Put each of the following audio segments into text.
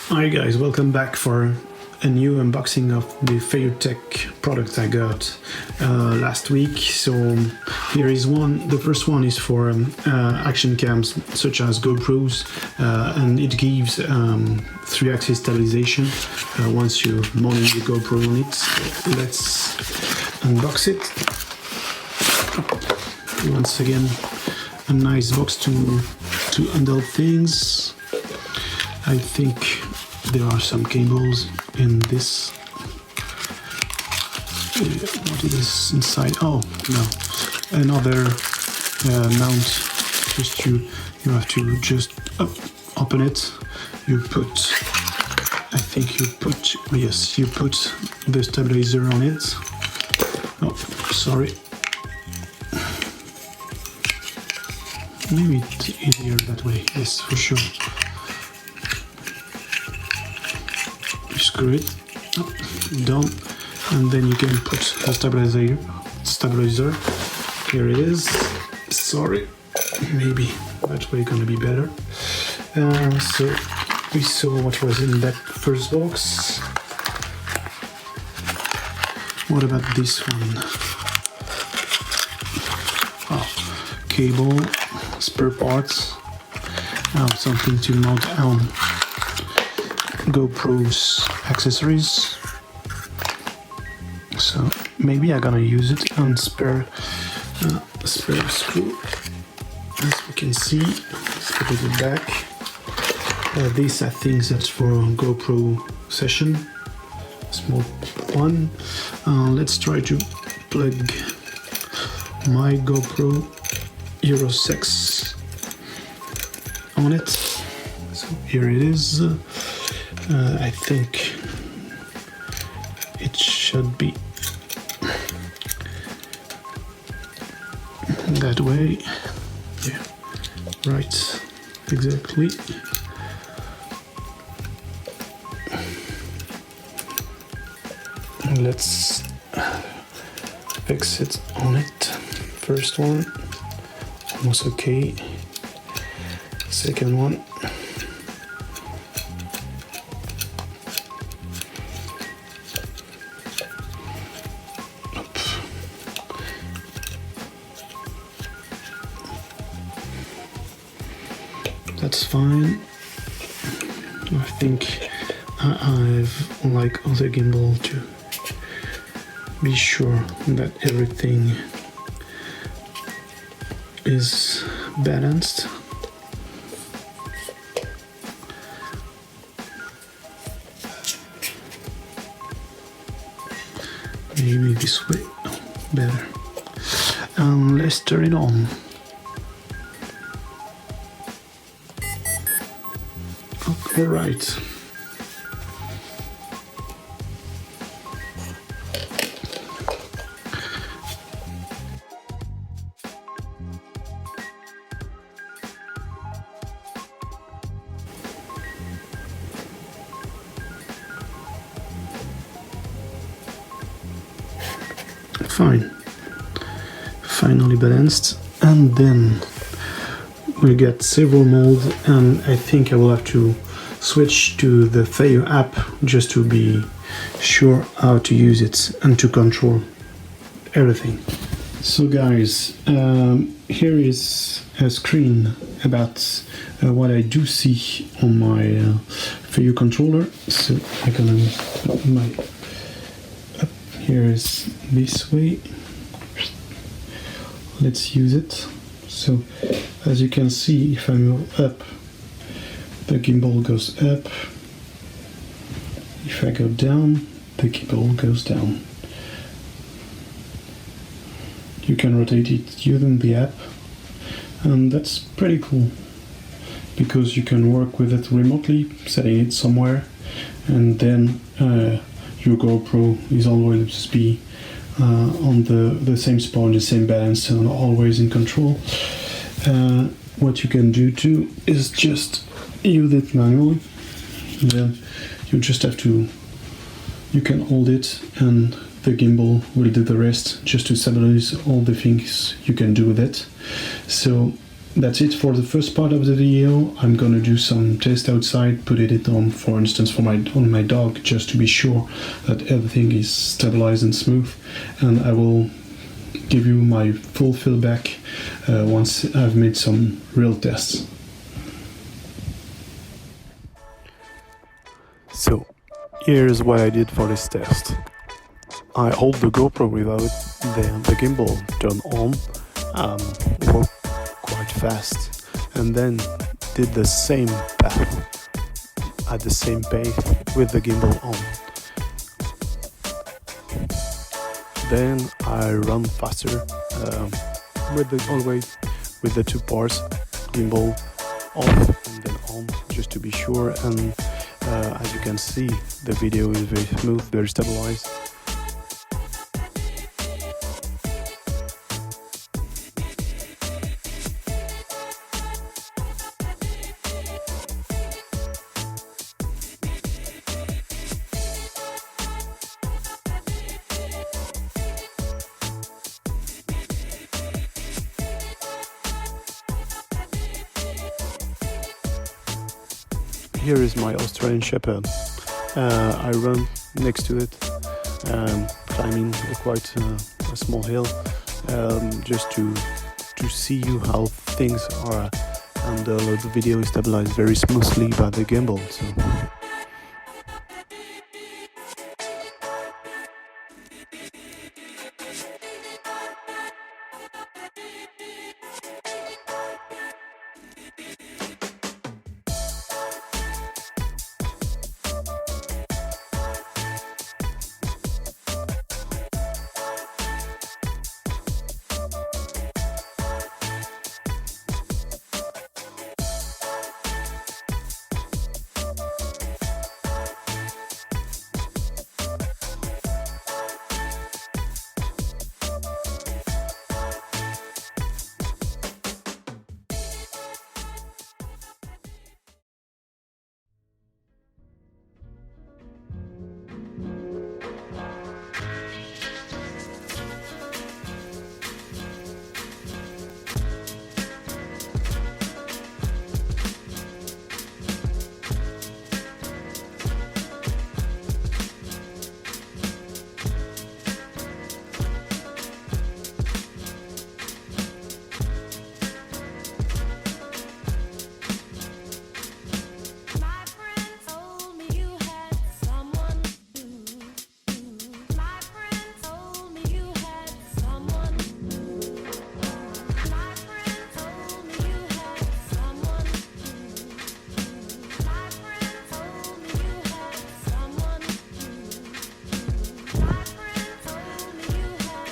Hi guys, welcome back for a new unboxing of the Feiyu-Tech product I got last week. So here is one. The first one is for action cams such as GoPros, and it gives 3-axis stabilization once you mount the GoPro on it. So let's unbox it. Once again, a nice box to handle things. I think there are some cables in this. What is inside? Oh no, another mount. Just you have to just open it. You put, I think you put, yes, you put the stabilizer on it. Oh, sorry. Maybe it's easier that way. Yes, for sure. Screw it up, down, and then you can put the stabilizer. Here it is. Sorry, maybe that way gonna be better. So we saw what was in that first box. What about this one? Oh, cable, spare parts. Oh, something to mount on GoPro's accessories. So maybe I'm gonna use it on spare screw. As we can see, let's put it back. This I think that's for GoPro session, small one. Let's try to plug my GoPro Hero 6 on it. So here it is. I think it should be that way. Yeah, right, exactly. Let's fix it on it. First one, almost okay. Second one. That's fine. I think I've, like other gimbal, to be sure that everything is balanced. Maybe this way, better. Let's turn it on. All right. Fine. Finally balanced, and then we get several modes, and I think I will have to switch to the Feiyu app just to be sure how to use it and to control everything. So guys, here is a screen about what I do see on my Feiyu controller. So I'm gonna put my up. Here is this way. Let's use it. So as you can see, if I move up, the gimbal goes up. If I go down, the gimbal goes down. You can rotate it using the app, and that's pretty cool because you can work with it remotely, setting it somewhere, and then your GoPro is always be on the same spot, the same balance, and always in control. What you can do too is just use it manually. Then you just have to, you can hold it and the gimbal will do the rest, just to stabilize all the things you can do with it. So that's it for the first part of the video. I'm gonna do some test outside, put it on, for instance, on my dog, just to be sure that everything is stabilized and smooth, and I will give you my full feedback once I've made some real tests. So here's what I did for this test. I hold the GoPro without the gimbal turned on, walked quite fast, and then did the same path at the same pace with the gimbal on. Then I run faster always with the two parts, gimbal off and then on, just to be sure. And as you can see, the video is very smooth, very stabilized. Here is my Australian Shepherd. I run next to it, climbing quite a small hill, just to see you how things are, and the video is stabilized very smoothly by the gimbal. So.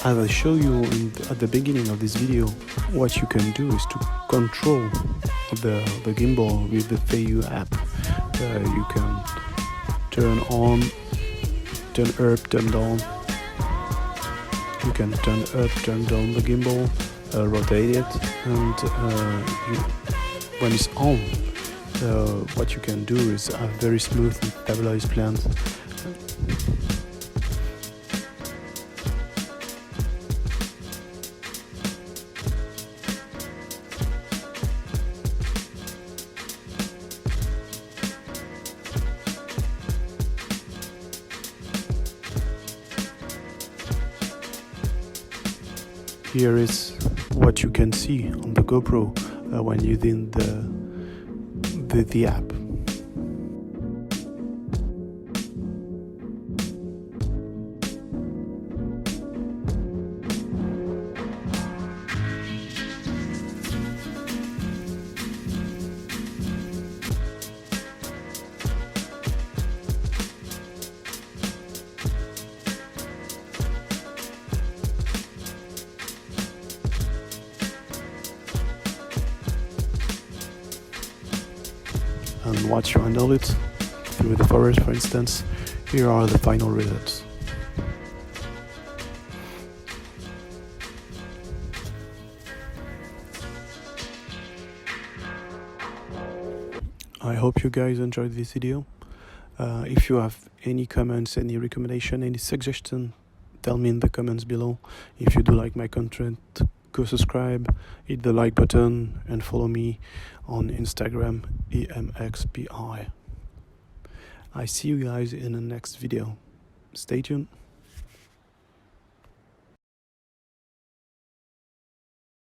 As I show you at the beginning of this video, what you can do is to control the gimbal with the Feiyu app. You can turn on, turn up, turn down. You can turn up, turn down the gimbal, rotate it, and when it's on, what you can do is have very smooth and stabilized plans. Here is what you can see on the GoPro when using the app. And once you handle it through the forest, for instance, here are the final results. I hope you guys enjoyed this video. If you have any comments, any recommendation, any suggestion, tell me in the comments below. If you do like my content, go subscribe, hit the like button, and follow me on Instagram, EMXPI. I see you guys in the next video. Stay tuned.